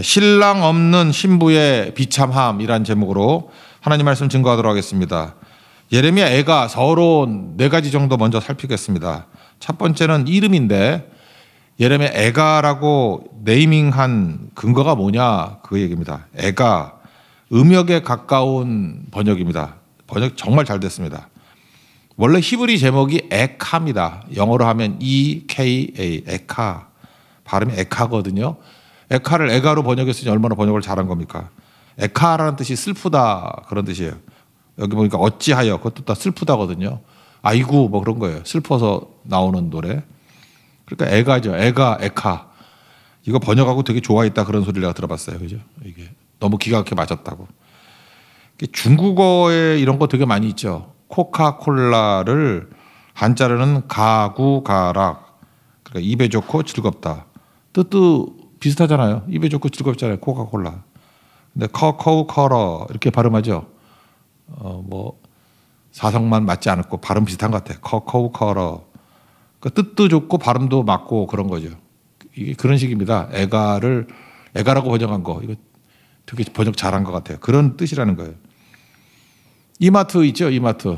신랑 없는 신부의 비참함이란 제목으로 하나님 말씀 증거하도록 하겠습니다. 예레미야 애가 서론 4가지 정도 먼저 살피겠습니다. 첫 번째는 이름인데 예레미야 애가라고 네이밍한 근거가 뭐냐 그 얘기입니다. 애가 음역에 가까운 번역입니다. 번역 정말 잘 됐습니다. 원래 히브리 제목이 에카입니다. 영어로 하면 EKA 에카 발음이 에카거든요. 에카를 에가로 번역했으니 얼마나 번역을 잘한 겁니까? 에카라는 뜻이 슬프다 그런 뜻이에요. 여기 보니까 어찌하여 그것도 다 슬프다거든요. 아이고 뭐 그런 거예요. 슬퍼서 나오는 노래. 그러니까 에가죠. 에가 에카. 이거 번역하고 되게 좋아했다 그런 소리를 내가 들어봤어요. 그죠? 이게 너무 기가 막히게 맞았다고. 중국어에 이런 거 되게 많이 있죠. 코카콜라를 한자로는 가구가락. 그러니까 입에 좋고 즐겁다. 뜻도 비슷하잖아요. 입에 좋고 즐겁잖아요. 코카콜라. 근데 커커우커러 이렇게 발음하죠. 뭐 사성만 맞지 않고 발음 비슷한 것 같아요. 커커우커러. 그 뜻도 좋고 발음도 맞고 그런 거죠. 이게 그런 식입니다. 애가라고 번역한 거 이거 되게 번역 잘한 것 같아요. 그런 뜻이라는 거예요. 이마트 있죠. 이마트.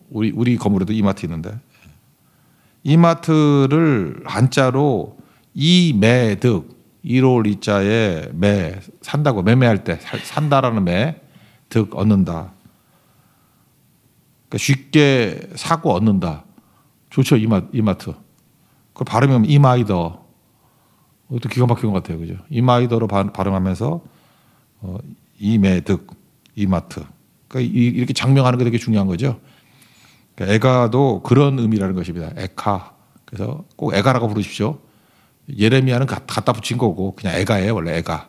우리 건물에도 이마트 있는데 이마트를 한자로 이매득 이롤 이자에 매 산다고 매매할 때 산다라는 매 득 얻는다. 그러니까 쉽게 사고 얻는다. 좋죠. 이마트. 그 발음하면 이마이더. 이것도 기가 막힌 것 같아요. 그죠? 이마이더로 발음하면서 이매득 이마트. 그러니까 이렇게 장명하는 게 되게 중요한 거죠. 그러니까 애가도 그런 의미라는 것입니다. 에카. 그래서 꼭 애가라고 부르십시오. 예레미야는 갖다 붙인 거고 그냥 애가예요. 원래 애가.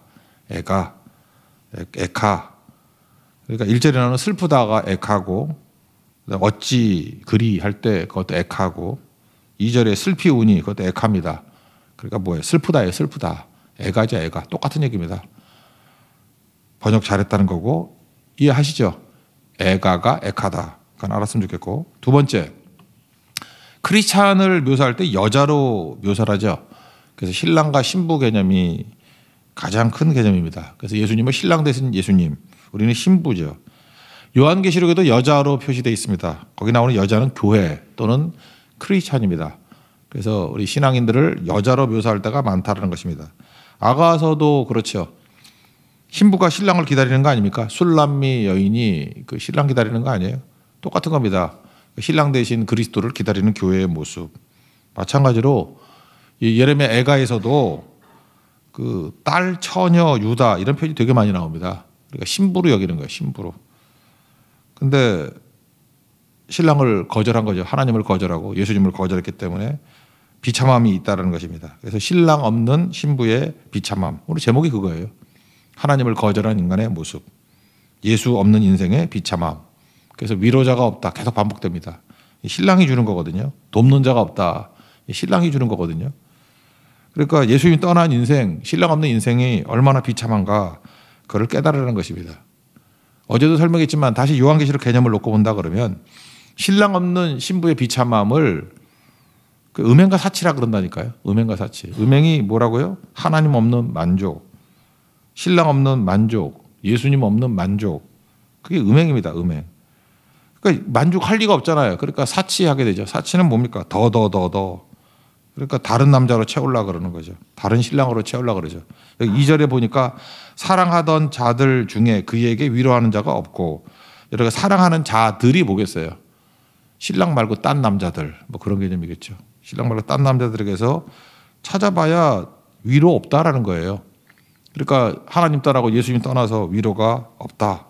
에카. 그러니까 1절에 나오는 슬프다가 에카고 어찌 그리 할 때 그것도 에카고 2절에 슬피 우니 그것도 에카입니다. 그러니까 뭐예요? 슬프다예요. 슬프다. 애가죠. 애가. 똑같은 얘기입니다. 번역 잘했다는 거고 이해하시죠? 애가가 에카다. 그건 알았으면 좋겠고 두 번째 크리스찬을 묘사할 때 여자로 묘사를 하죠. 그래서 신랑과 신부 개념이 가장 큰 개념입니다. 그래서 예수님은 신랑 대신 예수님, 우리는 신부죠. 요한계시록에도 여자로 표시되어 있습니다. 거기 나오는 여자는 교회 또는 크리스찬입니다. 그래서 우리 신앙인들을 여자로 묘사할 때가 많다는 것입니다. 아가서도 그렇죠. 신부가 신랑을 기다리는 거 아닙니까? 술람미 여인이 그 신랑 기다리는 거 아니에요? 똑같은 겁니다. 신랑 대신 그리스도를 기다리는 교회의 모습. 마찬가지로 이 예레미야 애가에서도 그 딸, 처녀, 유다 이런 표현이 되게 많이 나옵니다. 그러니까 신부로 여기는 거예요. 신부로. 근데 신랑을 거절한 거죠. 하나님을 거절하고 예수님을 거절했기 때문에 비참함이 있다는 것입니다. 그래서 신랑 없는 신부의 비참함. 오늘 제목이 그거예요. 하나님을 거절한 인간의 모습. 예수 없는 인생의 비참함. 그래서 위로자가 없다. 계속 반복됩니다. 신랑이 주는 거거든요. 돕는 자가 없다. 신랑이 주는 거거든요. 그러니까 예수님이 떠난 인생, 신랑 없는 인생이 얼마나 비참한가 그걸 깨달으라는 것입니다. 어제도 설명했지만 다시 요한계시록 개념을 놓고 본다 그러면 신랑 없는 신부의 비참함을 그 음행과 사치라 그런다니까요. 음행과 사치. 음행이 뭐라고요? 하나님 없는 만족, 신랑 없는 만족, 예수님 없는 만족. 그게 음행입니다. 음행. 그러니까 만족할 리가 없잖아요. 그러니까 사치하게 되죠. 사치는 뭡니까? 더. 그러니까 다른 남자로 채우려고 그러는 거죠. 다른 신랑으로 채우려고 그러죠. 여기 2절에 보니까 사랑하던 자들 중에 그에게 위로하는 자가 없고 이렇게 사랑하는 자들이 뭐겠어요? 신랑 말고 딴 남자들 뭐 그런 개념이겠죠. 신랑 말고 딴 남자들에게서 찾아봐야 위로 없다라는 거예요. 그러니까 하나님 떠나고 예수님 떠나서 위로가 없다.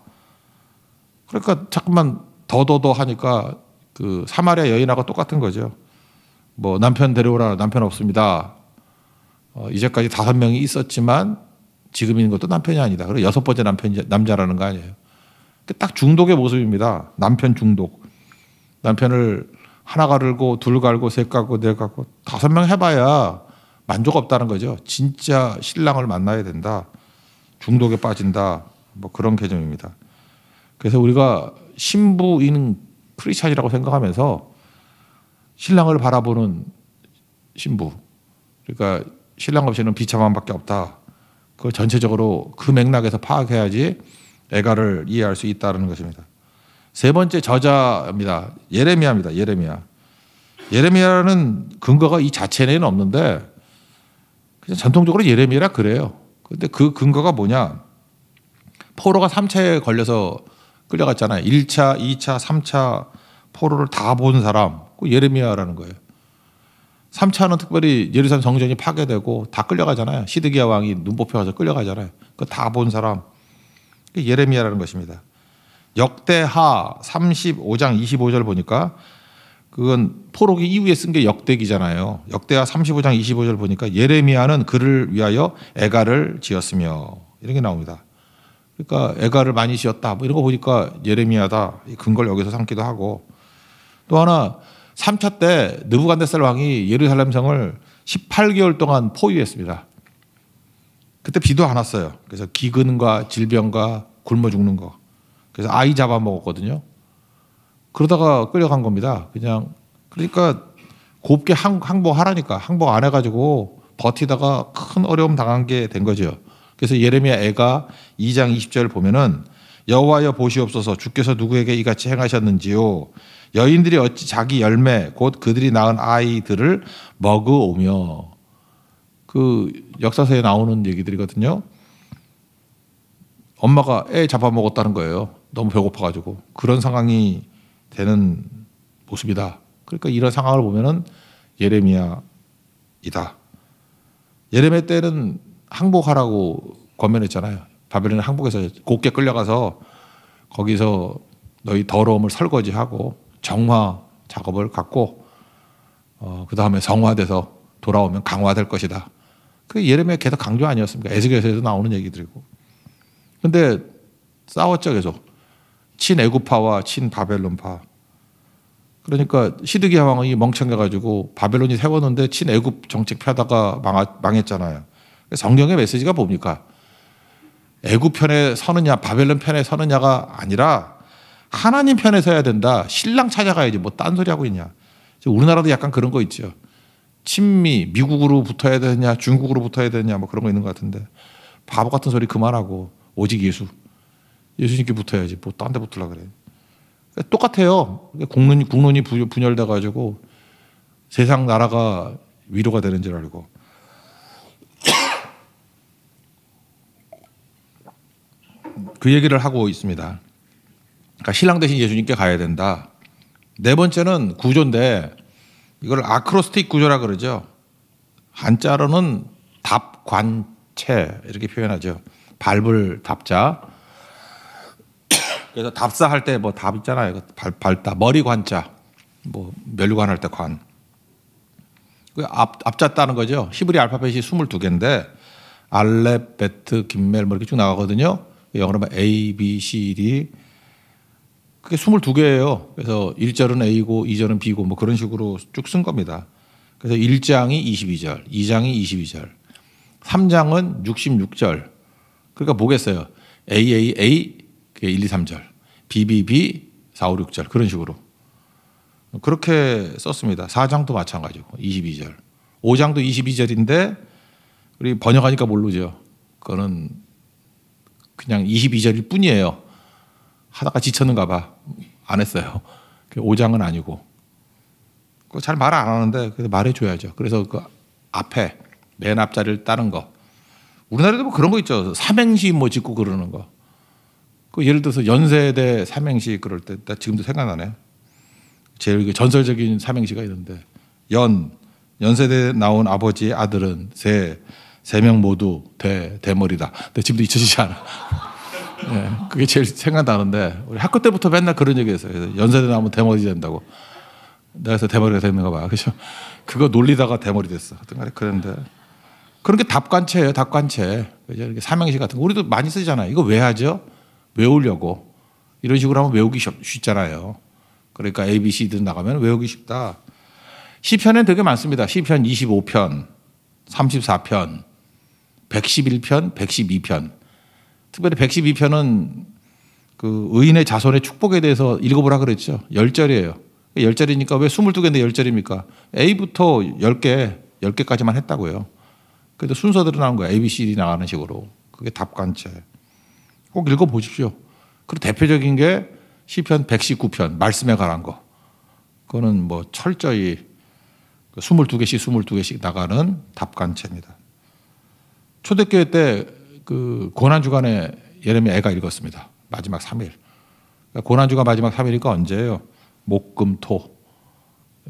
그러니까 자꾸만 더 하니까 그 사마리아 여인하고 똑같은 거죠. 뭐 남편 데려오라 남편 없습니다. 이제까지 5명이 있었지만 지금 있는 것도 남편이 아니다. 그리고 6번째 남자라는 거 아니에요. 딱 중독의 모습입니다. 남편 중독. 남편을 하나 가르고 둘 갈고 셋 가고 넷 가고 5명 해봐야 만족 없다는 거죠. 진짜 신랑을 만나야 된다. 중독에 빠진다. 뭐 그런 개념입니다. 그래서 우리가 신부인 크리스찬이라고 생각하면서 신랑을 바라보는 신부. 그러니까 신랑 없이는 비참함밖에 없다. 그 전체적으로 그 맥락에서 파악해야지 애가를 이해할 수 있다는 것입니다. 세 번째 저자입니다. 예레미야입니다. 예레미야. 예레미야는 근거가 이 자체 내에는 없는데 그냥 전통적으로 예레미야라 그래요. 근데 그 근거가 뭐냐? 포로가 3차에 걸려서 끌려갔잖아요. 1차, 2차, 3차 포로를 다 본 사람, 그 예레미야라는 거예요. 3차는 특별히 예루살렘 성전이 파괴되고 다 끌려가잖아요. 시드기야 왕이 눈 뽑혀서 끌려가잖아요. 그 다 본 사람, 예레미야라는 것입니다. 역대하 35장 25절 보니까 그건 포로기 이후에 쓴 게 역대기잖아요. 역대하 35장 25절 보니까 예레미야는 그를 위하여 애가를 지었으며 이런 게 나옵니다. 그러니까 애가를 많이 지었다. 뭐 이런 거 보니까 예레미야다. 이 근거를 여기서 삼기도 하고 또 하나 3차 때 느부갓네살 왕이 예루살렘 성을 18개월 동안 포위했습니다. 그때 비도 안 왔어요. 그래서 기근과 질병과 굶어 죽는 거. 그래서 아이 잡아먹었거든요. 그러다가 끌려간 겁니다. 그냥 그러니까 곱게 항복하라니까 항복 안 해가지고 버티다가 큰 어려움 당한 게 된 거죠. 그래서 예레미야 애가 2장 20절 보면은 여호와여 보시옵소서 주께서 누구에게 이같이 행하셨는지요. 여인들이 어찌 자기 열매 곧 그들이 낳은 아이들을 먹으오며 그 역사서에 나오는 얘기들이거든요. 엄마가 애 잡아먹었다는 거예요. 너무 배고파가지고 그런 상황이 되는 모습이다. 그러니까 이런 상황을 보면은 예레미야이다. 예레미야 때는 항복하라고 권면했잖아요. 바벨론에 항복해서 곱게 끌려가서 거기서 너희 더러움을 설거지하고 정화 작업을 갖고 그 다음에 성화돼서 돌아오면 강화될 것이다. 그 예레미야 계속 강조 아니었습니까? 에스겔서에도 나오는 얘기들이고. 근데 싸웠죠 계속. 친애굽파와 친바벨론파. 그러니까 시드기야 왕이 멍청해가지고 바벨론이 세웠는데 친애굽 정책 펴다가 망했잖아요. 성경의 메시지가 뭡니까? 애굽 편에 서느냐 바벨론 편에 서느냐가 아니라 하나님 편에 서야 된다. 신랑 찾아가야지 뭐 딴소리 하고 있냐. 우리나라도 약간 그런 거 있죠. 친미 미국으로 붙어야 되냐 중국으로 붙어야 되냐 뭐 그런 거 있는 것 같은데 바보 같은 소리 그만하고 오직 예수님께 붙어야지 뭐 딴 데 붙으려고 그래. 똑같아요. 국론이 분열돼 가지고 세상 나라가 위로가 되는 줄 알고 그 얘기를 하고 있습니다. 그러니까 신랑 대신 예수님께 가야 된다. 네 번째는 구조인데 이걸 아크로스틱 구조라 그러죠. 한자로는 답관체 이렇게 표현하죠. 밟을 답자. 그래서 답사할 때 뭐 답 있잖아요. 밟다 머리 관자. 뭐 멸관 할 때 관. 그 앞자 따는 거죠. 히브리 알파벳이 22개인데 알렙, 베트, 김멜 뭐 이렇게 쭉 나가거든요. 영어로 하면 A, B, C, D. 그게 22개예요. 그래서 1절은 A고 2절은 B고 뭐 그런 식으로 쭉 쓴 겁니다. 그래서 1장이 22절, 2장이 22절, 3장은 66절. 그러니까 뭐겠어요? AAA 1, 2, 3절, BBB 4, 5, 6절 그런 식으로. 그렇게 썼습니다. 4장도 마찬가지고 22절. 5장도 22절인데 우리 번역하니까 모르죠. 그거는 그냥 22절일 뿐이에요. 하다가 지쳤는가 봐. 안 했어요. 5장은 아니고. 그거 잘 말 안 하는데 그래서 말해줘야죠. 그래서 그 앞에 맨 앞자리를 따는 거. 우리나라에도 뭐 그런 거 있죠. 삼행시 뭐 짓고 그러는 거. 그 예를 들어서 연세대 삼행시 그럴 때 나 지금도 생각나네. 제일 전설적인 삼행시가 있는데 연세대 나온 아버지의 아들은 세 명 모두 대머리다. 근데 지금도 잊혀지지 않아. 네, 그게 제일 생각나는데 우리 학교 때부터 맨날 그런 얘기했어요. 연세대 나오면 대머리 된다고. 내가 그래서 대머리가 됐는가 봐. 그죠? 그거 놀리다가 대머리 됐어. 하여튼 그랬는데 그런 게 답관체예요. 답관체. 그죠? 이렇게 삼행시 같은 거 우리도 많이 쓰잖아요. 이거 왜 하죠? 외우려고. 이런 식으로 하면 외우기 쉽잖아요. 그러니까 A, B, C 들 나가면 외우기 쉽다. 시편엔 되게 많습니다. 시편 25편, 34편, 111편, 112편. 특별히 112편은 그 의인의 자손의 축복에 대해서 읽어보라 그랬죠. 10절이에요. 10절이니까 왜 22개인데 10절입니까? A부터 10개까지만 했다고요. 그래도 순서대로 나온 거예요. ABCD 나가는 식으로. 그게 답관체. 꼭 읽어보십시오. 그리고 대표적인 게 시편 119편 말씀에 관한 거. 그거는 뭐 철저히 22개씩 나가는 답관체입니다. 초대교회 때 그 고난주간에 예레미야 애가 읽었습니다. 마지막 3일. 고난주간 마지막 3일이니까 언제예요? 목, 금, 토.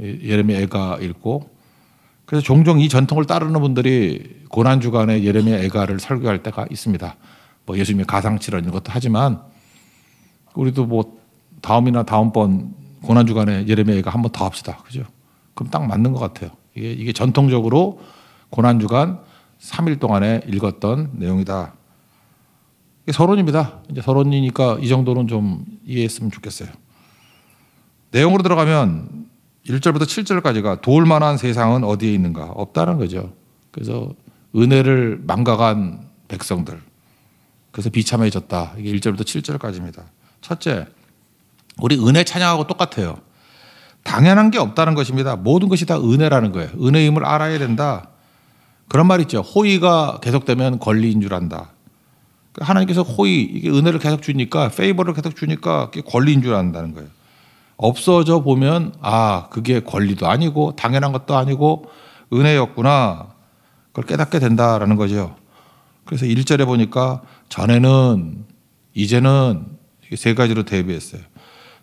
예레미야 애가 읽고, 그래서 종종 이 전통을 따르는 분들이 고난주간에 예레미야 애가를 설교할 때가 있습니다. 뭐 예수님의 가상칠언 이런 것도 하지만 우리도 뭐 다음이나 다음번 고난주간에 예레미야 애가 한 번 더 합시다. 그죠? 그럼 딱 맞는 것 같아요. 이게 전통적으로 고난주간 3일 동안에 읽었던 내용이다. 이게 서론입니다. 이제 서론이니까 이 정도는 좀 이해했으면 좋겠어요. 내용으로 들어가면 1절부터 7절까지가 도울 만한 세상은 어디에 있는가? 없다는 거죠. 그래서 은혜를 망각한 백성들. 그래서 비참해졌다. 이게 1절부터 7절까지입니다. 첫째, 우리 은혜 찬양하고 똑같아요. 당연한 게 없다는 것입니다. 모든 것이 다 은혜라는 거예요. 은혜임을 알아야 된다. 그런 말 있죠. 호의가 계속되면 권리인 줄 안다. 하나님께서 호의, 이게 은혜를 계속 주니까, 페이버를 계속 주니까 그게 권리인 줄 안다는 거예요. 없어져 보면 그게 권리도 아니고 당연한 것도 아니고 은혜였구나. 그걸 깨닫게 된다라는 거죠. 그래서 1절에 보니까 전에는, 이제는 이게 세 가지로 대비했어요.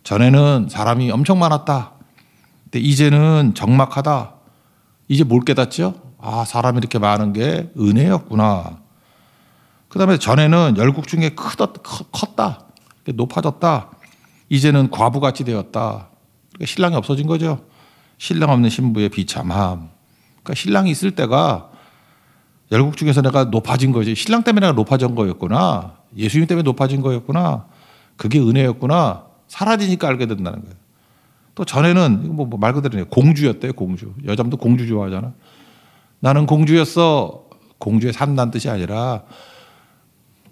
전에는 사람이 엄청 많았다. 근데 이제는 적막하다. 이제 뭘 깨닫죠? 사람이 이렇게 많은 게 은혜였구나. 그 다음에 전에는 열국 중에 컸다. 높아졌다. 이제는 과부같이 되었다. 그러니까 신랑이 없어진 거죠. 신랑 없는 신부의 비참함. 그러니까 신랑이 있을 때가 열국 중에서 내가 높아진 거지. 신랑 때문에 내가 높아진 거였구나. 예수님 때문에 높아진 거였구나. 그게 은혜였구나. 사라지니까 알게 된다는 거예요. 또 전에는 뭐 말 그대로 공주였대요. 공주. 여자분도 공주 좋아하잖아. 나는 공주였어. 공주에 산다는 뜻이 아니라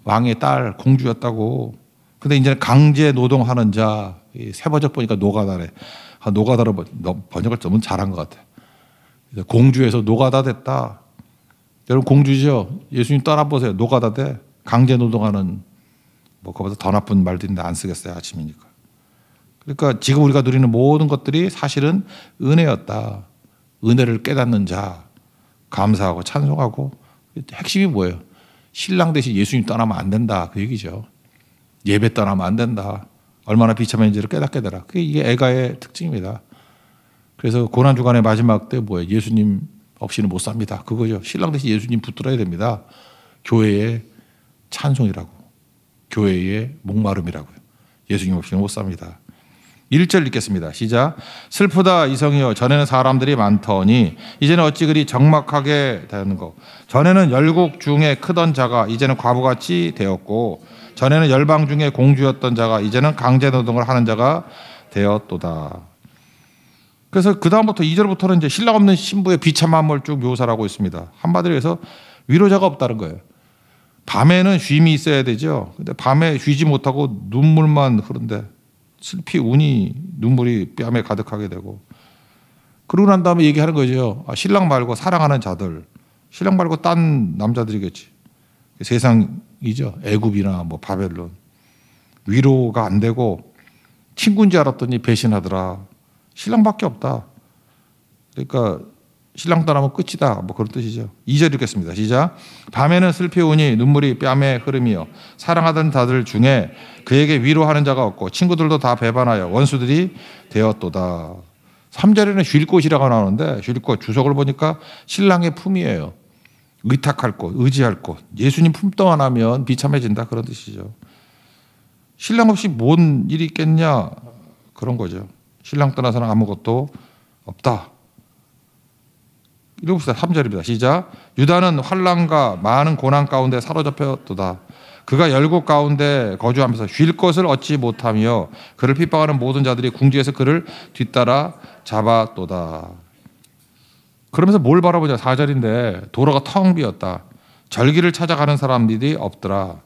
왕의 딸 공주였다고. 근데 이제 강제 노동하는 자, 세번역 보니까 노가다래. 노가다로 번역을 너무 잘한 것 같아. 공주에서 노가다 됐다. 여러분 공주죠. 예수님 따라보세요. 노가다 돼. 강제 노동하는 뭐 그거보다 더 나쁜 말도 있는데 안 쓰겠어요. 아침이니까. 그러니까 지금 우리가 누리는 모든 것들이 사실은 은혜였다. 은혜를 깨닫는 자, 감사하고 찬송하고. 핵심이 뭐예요? 신랑 대신 예수님 떠나면 안 된다. 그 얘기죠. 예배 떠나면 안 된다. 얼마나 비참한지를 깨닫게 되라. 그게 이게 애가의 특징입니다. 그래서 고난주간의 마지막 때 뭐예요? 예수님 없이는 못 삽니다. 그거죠. 신랑 대신 예수님 붙들어야 됩니다. 교회의 찬송이라고. 교회의 목마름이라고요. 예수님 없이는 못 삽니다. 1절 읽겠습니다. 시작. 슬프다 이성이여 전에는 사람들이 많더니 이제는 어찌 그리 적막하게 되는 거. 전에는 열국 중에 크던 자가 이제는 과부같이 되었고 전에는 열방 중에 공주였던 자가 이제는 강제노동을 하는 자가 되었도다. 그래서 그 다음부터 2절부터는 이제 신랑 없는 신부의 비참함을 쭉 묘사를 하고 있습니다. 한마디로 해서 위로자가 없다는 거예요. 밤에는 쉼이 있어야 되죠. 근데 밤에 쉬지 못하고 눈물만 흐른데 슬피 우니 눈물이 뺨에 가득하게 되고 그러고 난 다음에 얘기하는 거죠. 신랑 말고 사랑하는 자들, 신랑 말고 딴 남자들이겠지. 세상이죠. 애굽이나 뭐 바벨론. 위로가 안 되고 친구인 줄 알았더니 배신하더라. 신랑밖에 없다. 그러니까 신랑 떠나면 끝이다. 뭐 그런 뜻이죠. 2절 읽겠습니다. 시작. 밤에는 슬피 우니 눈물이 뺨에 흐름이요. 사랑하던 자들 중에 그에게 위로하는 자가 없고 친구들도 다 배반하여 원수들이 되었도다. 3절에는 쉴 곳이라고 나오는데 쉴 곳 주석을 보니까 신랑의 품이에요. 의탁할 곳, 의지할 곳. 예수님 품 떠나면 비참해진다. 그런 뜻이죠. 신랑 없이 뭔 일이 있겠냐. 그런 거죠. 신랑 떠나서는 아무것도 없다. 읽어봅시다. 3절입니다. 시작. 유다는 환난과 많은 고난 가운데 사로잡혔도다. 그가 열국 가운데 거주하면서 쉴 것을 얻지 못하며 그를 핍박하는 모든 자들이 궁지에서 그를 뒤따라 잡았도다. 그러면서 뭘 바라보냐. 4절인데 도로가 텅 비었다. 절기를 찾아가는 사람들이 없더라.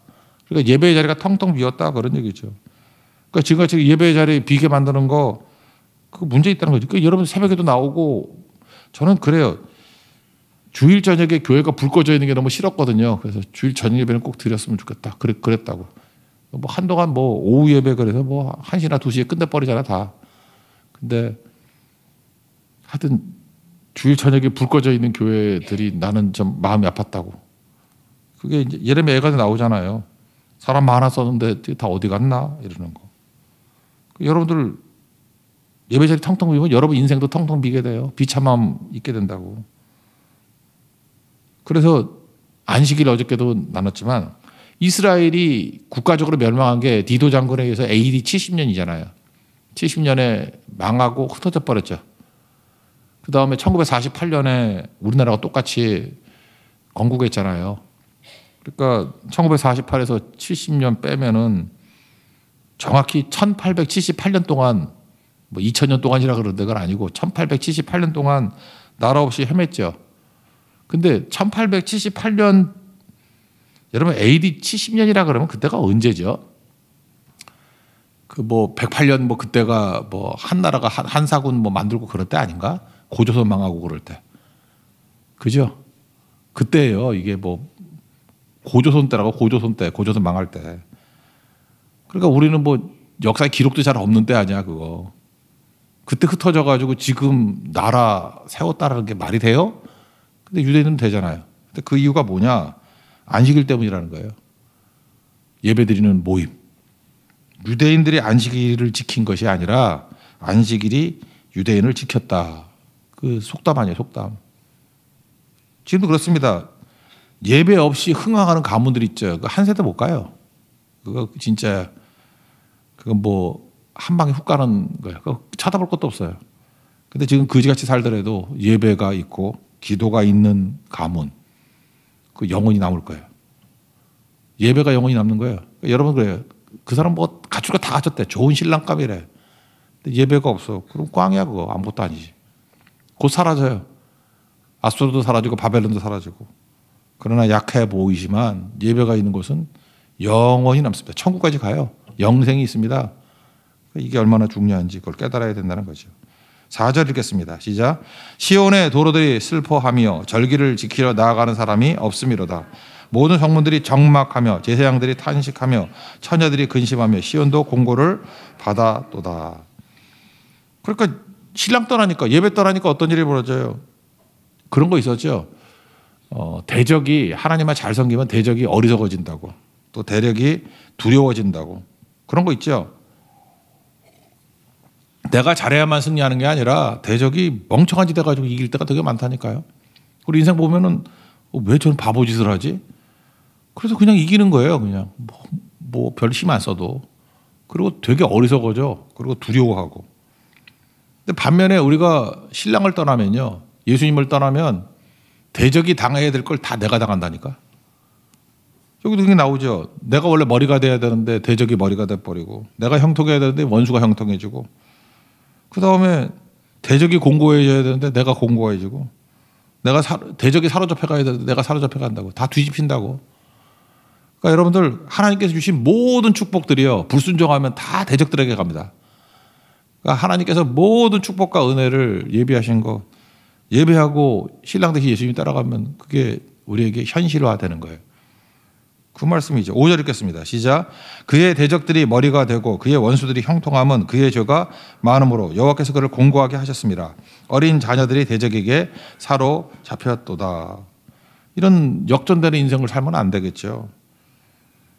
그러니까 예배의 자리가 텅텅 비었다. 그런 얘기죠. 그러니까 지금까지 예배의 자리 비게 만드는 거 그 문제 있다는 거죠. 그러니까 여러분 새벽에도 나오고 저는 그래요. 주일 저녁에 교회가 불 꺼져 있는 게 너무 싫었거든요. 그래서 주일 저녁 예배는 꼭 드렸으면 좋겠다. 그랬다고. 뭐 한동안 뭐 오후 예배 그래서 뭐 1시나 2시에 끝내버리잖아 다. 근데 하여튼 주일 저녁에 불 꺼져 있는 교회들이 나는 좀 마음이 아팠다고. 그게 이제 예레미야 애가 나오잖아요. 사람 많았었는데 다 어디 갔나 이러는 거. 여러분들 예배자리 텅텅 비면 여러분 인생도 텅텅 비게 돼요. 비참함 있게 된다고. 그래서 안식일 어저께도 나눴지만 이스라엘이 국가적으로 멸망한 게 디도 장군에 의해서 AD 70년이잖아요. 70년에 망하고 흩어져 버렸죠. 그 다음에 1948년에 우리나라가 똑같이 건국했잖아요. 그러니까 1948에서 70년 빼면은 정확히 1878년 동안 뭐 2000년 동안이라 그러는데 그건 아니고 1878년 동안 나라 없이 헤맸죠. 근데 1878년 여러분 AD 70년이라 그러면 그때가 언제죠? 그 뭐 108년 뭐 그때가 뭐 한나라가 한사군 뭐 만들고 그럴 때 아닌가? 고조선 망하고 그럴 때. 그죠? 그때예요. 이게 뭐 고조선 때라고 고조선 때, 고조선 망할 때. 그러니까 우리는 뭐 역사의 기록도 잘 없는 때 아니야 그거. 그때 흩어져 가지고 지금 나라 세웠다라는 게 말이 돼요? 근데 유대인은 되잖아요. 근데 그 이유가 뭐냐? 안식일 때문이라는 거예요. 예배드리는 모임. 유대인들이 안식일을 지킨 것이 아니라 안식일이 유대인을 지켰다. 그 속담 아니에요, 속담. 지금도 그렇습니다. 예배 없이 흥황하는 가문들 있죠. 한 세대 못 가요. 그거 진짜 그건 뭐 한 방에 훅 가는 거예요. 그거 쳐다볼 것도 없어요. 근데 지금 그지같이 살더라도 예배가 있고 기도가 있는 가문 그 영혼이 남을 거예요. 예배가 영혼이 남는 거예요. 그러니까 여러분 그래요. 그 사람 뭐 갖출 거 다 갖췄대. 좋은 신랑감이래. 근데 예배가 없어. 그럼 꽝이야 그거. 아무것도 아니지. 곧 사라져요. 아수르도 사라지고 바벨론도 사라지고. 그러나 약해 보이지만 예배가 있는 곳은 영원히 남습니다. 천국까지 가요. 영생이 있습니다. 이게 얼마나 중요한지 그걸 깨달아야 된다는 거죠. 4절 읽겠습니다. 시작. 시온의 도로들이 슬퍼하며 절기를 지키러 나아가는 사람이 없음이로다. 모든 성문들이 적막하며 제사장들이 탄식하며 처녀들이 근심하며 시온도 공고를 받아도다. 그러니까 신랑 떠나니까 예배 떠나니까 어떤 일이 벌어져요? 그런 거 있었죠. 대적이 하나님만 잘 섬기면 대적이 어리석어진다고. 또 대적이 두려워진다고. 그런 거 있죠. 내가 잘해야만 승리하는 게 아니라 대적이 멍청한 짓 해가지고 이길 때가 되게 많다니까요. 우리 인생 보면은 왜 저는 바보짓을 하지? 그래서 그냥 이기는 거예요. 그냥 뭐 별 힘 안 써도. 그리고 되게 어리석어져. 그리고 두려워하고. 근데 반면에 우리가 신랑을 떠나면요. 예수님을 떠나면 대적이 당해야 될 걸 다 내가 당한다니까. 여기도 그게 나오죠. 내가 원래 머리가 돼야 되는데 대적이 머리가 돼버리고 내가 형통해야 되는데 원수가 형통해지고 그 다음에 대적이 공고해져야 되는데 내가 공고해지고 대적이 사로잡혀 가야 되는데 내가 사로잡혀 간다고. 다 뒤집힌다고. 그러니까 여러분들 하나님께서 주신 모든 축복들이요. 불순종하면 다 대적들에게 갑니다. 그러니까 하나님께서 모든 축복과 은혜를 예비하신 거 예배하고 신랑 대신 예수님이 따라가면 그게 우리에게 현실화되는 거예요. 그 말씀이죠. 5절 읽겠습니다. 시작. 그의 대적들이 머리가 되고 그의 원수들이 형통함은 그의 죄가 많음으로 여호와께서 그를 공고하게 하셨습니다. 어린 자녀들이 대적에게 사로잡혔도다. 이런 역전되는 인생을 살면 안 되겠죠.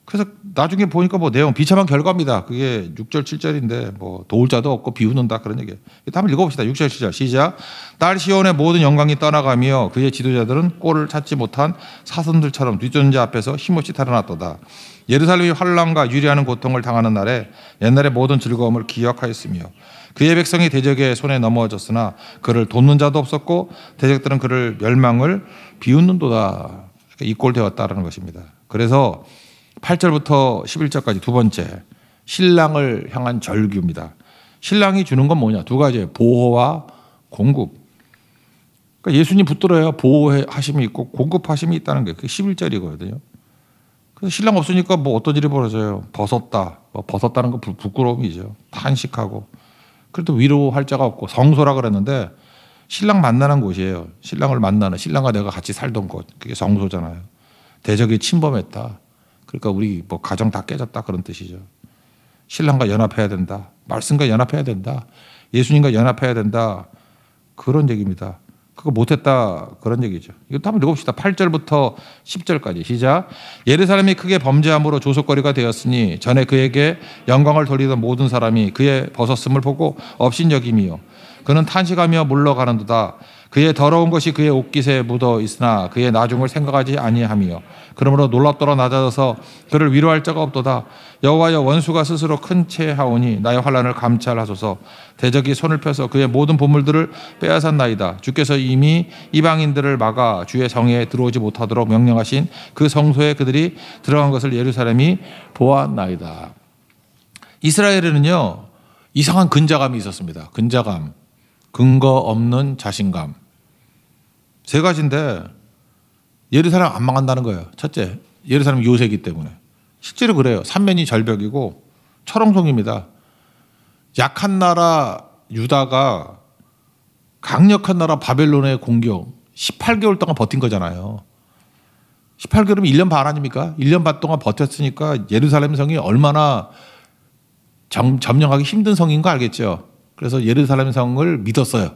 그래서 나중에 보니까 뭐 내용 비참한 결과입니다. 그게 6절 7절인데 뭐 도울 자도 없고 비웃는다 그런 얘기예요. 한번 읽어봅시다. 6절 7절 시작. 딸 시온의 모든 영광이 떠나가며 그의 지도자들은 꼴을 찾지 못한 사슴들처럼 뒷전자 앞에서 힘없이 달아났도다. 예루살렘이 환난과 유리하는 고통을 당하는 날에 옛날의 모든 즐거움을 기억하였으며 그의 백성이 대적의 손에 넘어졌으나 그를 돕는 자도 없었고 대적들은 그를 멸망을 비웃는도다. 이 꼴 되었다라는 것입니다. 그래서 8절부터 11절까지 두 번째 신랑을 향한 절규입니다. 신랑이 주는 건 뭐냐? 두 가지예요. 보호와 공급. 그러니까 예수님 붙들어야 보호하심이 있고 공급하심이 있다는 게 그게 11절이거든요. 그래서 신랑 없으니까 뭐 어떤 일이 벌어져요? 벗었다. 뭐 벗었다는 건 부끄러움이죠. 탄식하고. 그래도 위로할 자가 없고 성소라 그랬는데 신랑 만나는 곳이에요. 신랑을 만나는, 신랑과 내가 같이 살던 곳. 그게 성소잖아요. 대적이 침범했다. 그러니까 우리 뭐 가정 다 깨졌다 그런 뜻이죠. 신랑과 연합해야 된다. 말씀과 연합해야 된다. 예수님과 연합해야 된다. 그런 얘기입니다. 그거 못했다 그런 얘기죠. 이것도 한번 읽어봅시다. 8절부터 10절까지 시작. 예루살렘이 크게 범죄함으로 조속거리가 되었으니 전에 그에게 영광을 돌리던 모든 사람이 그의 벗었음을 보고 업신여김이요 그는 탄식하며 물러가는도다. 그의 더러운 것이 그의 옷깃에 묻어 있으나 그의 나중을 생각하지 아니하며 그러므로 놀랍도록 낮아져서 그를 위로할 자가 없도다. 여호와여 원수가 스스로 큰 채하오니 나의 환난을 감찰하소서. 대적이 손을 펴서 그의 모든 보물들을 빼앗았나이다. 주께서 이미 이방인들을 막아 주의 성에 들어오지 못하도록 명령하신 그 성소에 그들이 들어간 것을 예루살렘이 보았나이다. 이스라엘에는요 이상한 근자감이 있었습니다. 근자감, 근거 없는 자신감. 세 가지인데 예루살렘 안 망한다는 거예요. 첫째, 예루살렘 요새이기 때문에. 실제로 그래요. 삼면이 절벽이고 철옹성입니다. 약한 나라 유다가 강력한 나라 바벨론의 공격 18개월 동안 버틴 거잖아요. 18개월이면 1년 반 아닙니까? 1년 반 동안 버텼으니까 예루살렘 성이 얼마나 점령하기 힘든 성인 거 알겠죠. 그래서 예루살렘 성을 믿었어요.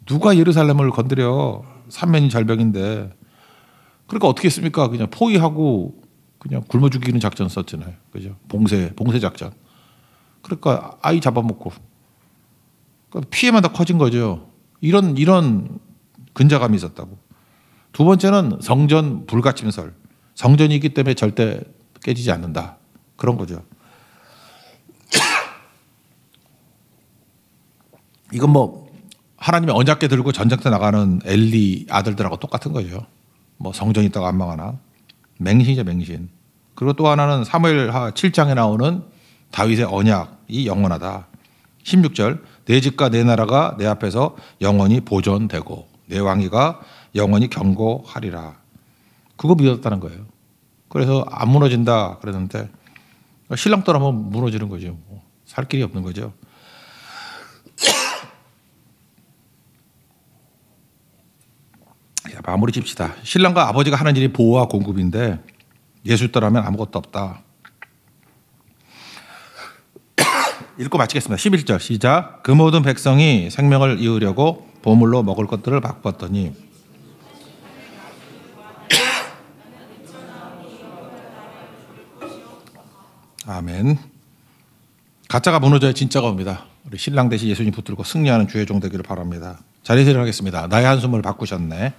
누가 예루살렘을 건드려? 삼면이 절벽인데. 그러니까 어떻게 했습니까? 그냥 포위하고 그냥 굶어 죽이는 작전 썼잖아요. 그죠? 봉쇄 작전. 그러니까 아이 잡아먹고. 그러니까 피해만 더 커진 거죠. 이런 근자감이 있었다고. 두 번째는 성전 불가침설. 성전이 있기 때문에 절대 깨지지 않는다. 그런 거죠. 이건 뭐 하나님의 언약궤 들고 전쟁터 나가는 엘리 아들들하고 똑같은 거죠. 뭐 성전이 있다가 안 망하나. 맹신이죠, 맹신. 그리고 또 하나는 사무엘하 7장에 나오는 다윗의 언약이 영원하다. 16절 내 집과 내 나라가 내 앞에서 영원히 보존되고 내 왕위가 영원히 경고하리라. 그거 믿었다는 거예요. 그래서 안 무너진다 그랬는데 신랑 떠나면 무너지는 거죠. 살 길이 없는 거죠. 마무리 칩시다. 신랑과 아버지가 하는 일이 보호와 공급인데 예수 떠나면 아무것도 없다. 읽고 마치겠습니다. 11절 시작. 그 모든 백성이 생명을 이으려고 보물로 먹을 것들을 바꿨더니 아멘. 가짜가 무너져야 진짜가 옵니다. 우리 신랑 대신 예수님 붙들고 승리하는 주의 종 되기를 바랍니다. 자리에서 일어나겠습니다. 나의 한숨을 바꾸셨네.